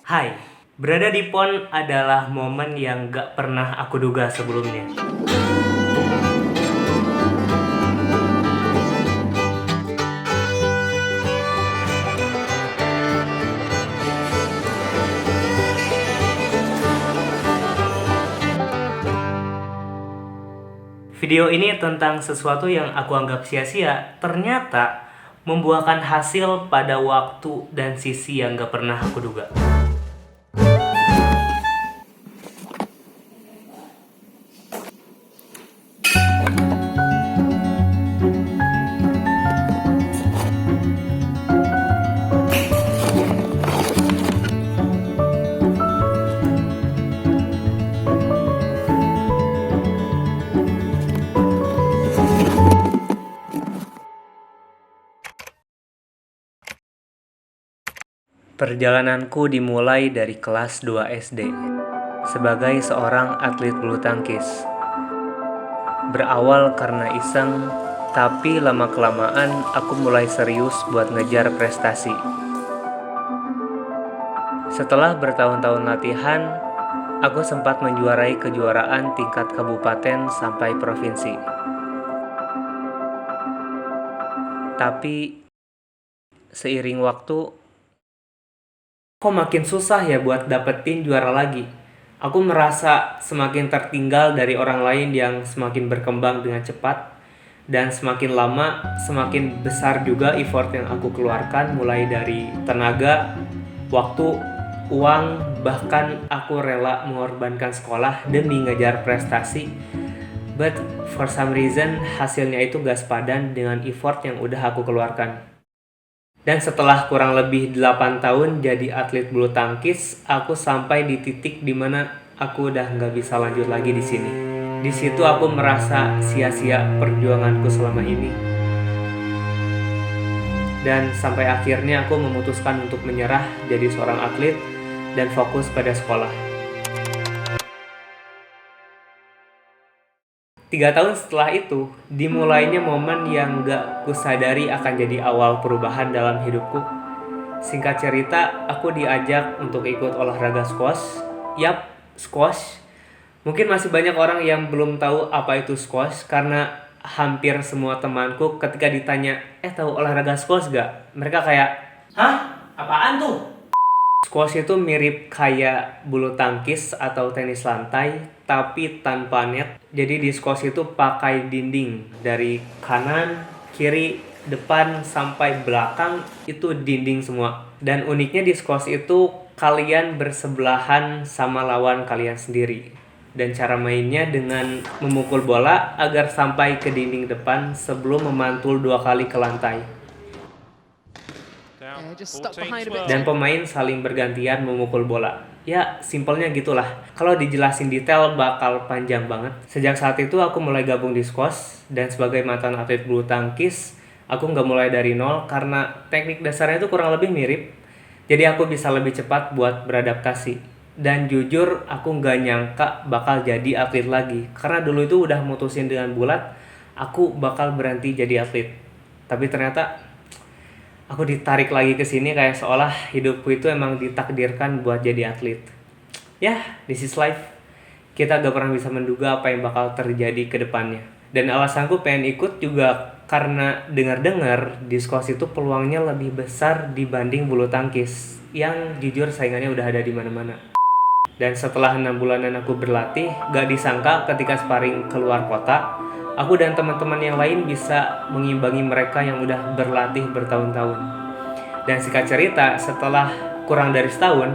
Hai, berada di PON adalah momen yang gak pernah aku duga sebelumnya. Video ini tentang sesuatu yang aku anggap sia-sia, ternyata membuahkan hasil pada waktu dan sisi yang gak pernah aku duga. Perjalananku dimulai dari kelas 2 SD sebagai seorang atlet bulu tangkis. Berawal karena iseng, tapi lama-kelamaan aku mulai serius buat ngejar prestasi. Setelah bertahun-tahun latihan, aku sempat menjuarai kejuaraan tingkat kabupaten sampai provinsi. Tapi seiring waktu, kok makin susah ya buat dapetin juara lagi. Aku merasa semakin tertinggal dari orang lain yang semakin berkembang dengan cepat. Dan semakin lama, semakin besar juga effort yang aku keluarkan, mulai dari tenaga, waktu, uang, bahkan aku rela mengorbankan sekolah demi ngejar prestasi. But for some reason, hasilnya itu gak sepadan dengan effort yang udah aku keluarkan. Dan setelah kurang lebih 8 tahun jadi atlet bulu tangkis, aku sampai di titik dimana aku udah nggak bisa lanjut lagi di sini. Di situ aku merasa sia-sia perjuanganku selama ini. Dan sampai akhirnya aku memutuskan untuk menyerah jadi seorang atlet dan fokus pada sekolah. 3 tahun setelah itu, dimulainya momen yang gak kusadari akan jadi awal perubahan dalam hidupku. Singkat cerita, aku diajak untuk ikut olahraga squash. Yap, squash. Mungkin masih banyak orang yang belum tahu apa itu squash, karena hampir semua temanku ketika ditanya, tahu olahraga squash gak? Mereka kayak, hah? Apaan tuh? Squash itu mirip kayak bulu tangkis atau tenis lantai, tapi tanpa net. Jadi di squash itu pakai dinding dari kanan, kiri, depan, sampai belakang itu dinding semua. Dan uniknya di squash itu kalian bersebelahan sama lawan kalian sendiri. Dan cara mainnya dengan memukul bola agar sampai ke dinding depan sebelum memantul 2 kali ke lantai. Dan pemain saling bergantian memukul bola. Ya, simpelnya gitulah. Kalau dijelasin detail bakal panjang banget. Sejak saat itu aku mulai gabung di squash. Dan sebagai mantan atlet bulu tangkis, aku nggak mulai dari nol karena teknik dasarnya itu kurang lebih mirip. Jadi aku bisa lebih cepat buat beradaptasi. Dan jujur, aku nggak nyangka bakal jadi atlet lagi. Karena dulu itu udah mutusin dengan bulat, aku bakal berhenti jadi atlet. Tapi ternyata aku ditarik lagi ke sini kayak seolah hidupku itu emang ditakdirkan buat jadi atlet. Ya, this is life. Kita gak pernah bisa menduga apa yang bakal terjadi ke depannya. Dan alasanku pengen ikut juga karena dengar-dengar di squash itu peluangnya lebih besar dibanding bulu tangkis, yang jujur saingannya udah ada di mana-mana. Dan setelah 6 bulanan aku berlatih, gak disangka ketika sparring keluar kota, aku dan teman-teman yang lain bisa mengimbangi mereka yang udah berlatih bertahun-tahun. Dan singkat cerita, setelah kurang dari setahun,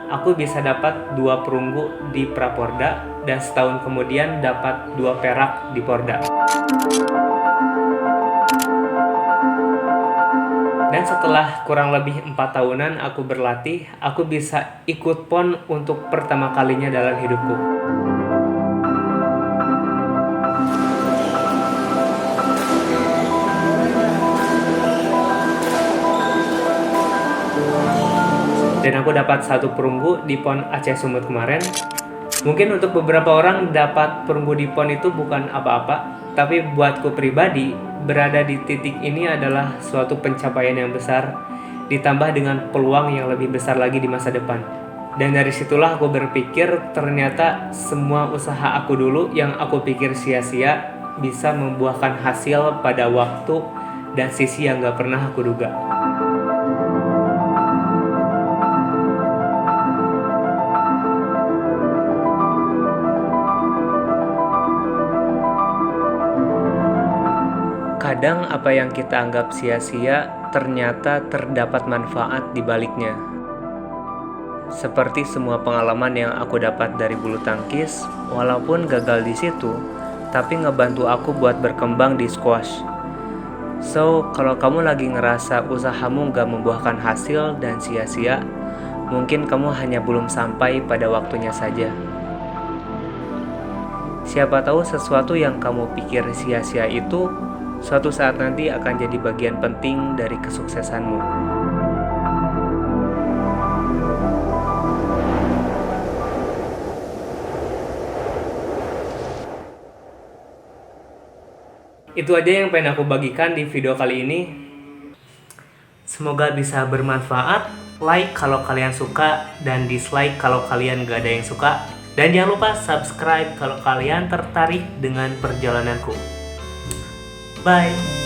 aku bisa dapat 2 perunggu di Praporda, dan setahun kemudian dapat 2 perak di Porda. Dan setelah kurang lebih 4 tahunan aku berlatih, aku bisa ikut PON untuk pertama kalinya dalam hidupku. Dan aku dapat 1 perunggu di PON Aceh Sumut kemarin. Mungkin untuk beberapa orang dapat perunggu di PON itu bukan apa-apa, tapi buatku pribadi, berada di titik ini adalah suatu pencapaian yang besar, ditambah dengan peluang yang lebih besar lagi di masa depan. Dan dari situlah aku berpikir ternyata semua usaha aku dulu yang aku pikir sia-sia bisa membuahkan hasil pada waktu dan sisi yang gak pernah aku duga. Kadang apa yang kita anggap sia-sia ternyata terdapat manfaat di baliknya. Seperti semua pengalaman yang aku dapat dari bulu tangkis, walaupun gagal di situ, tapi ngebantu aku buat berkembang di squash. So, kalau kamu lagi ngerasa usahamu gak membuahkan hasil dan sia-sia, mungkin kamu hanya belum sampai pada waktunya saja. Siapa tahu sesuatu yang kamu pikir sia-sia itu suatu saat nanti akan jadi bagian penting dari kesuksesanmu. Itu aja yang pengen aku bagikan di video kali ini. Semoga bisa bermanfaat. Like kalau kalian suka dan dislike kalau kalian gak ada yang suka. Dan jangan lupa subscribe kalau kalian tertarik dengan perjalananku. Bye.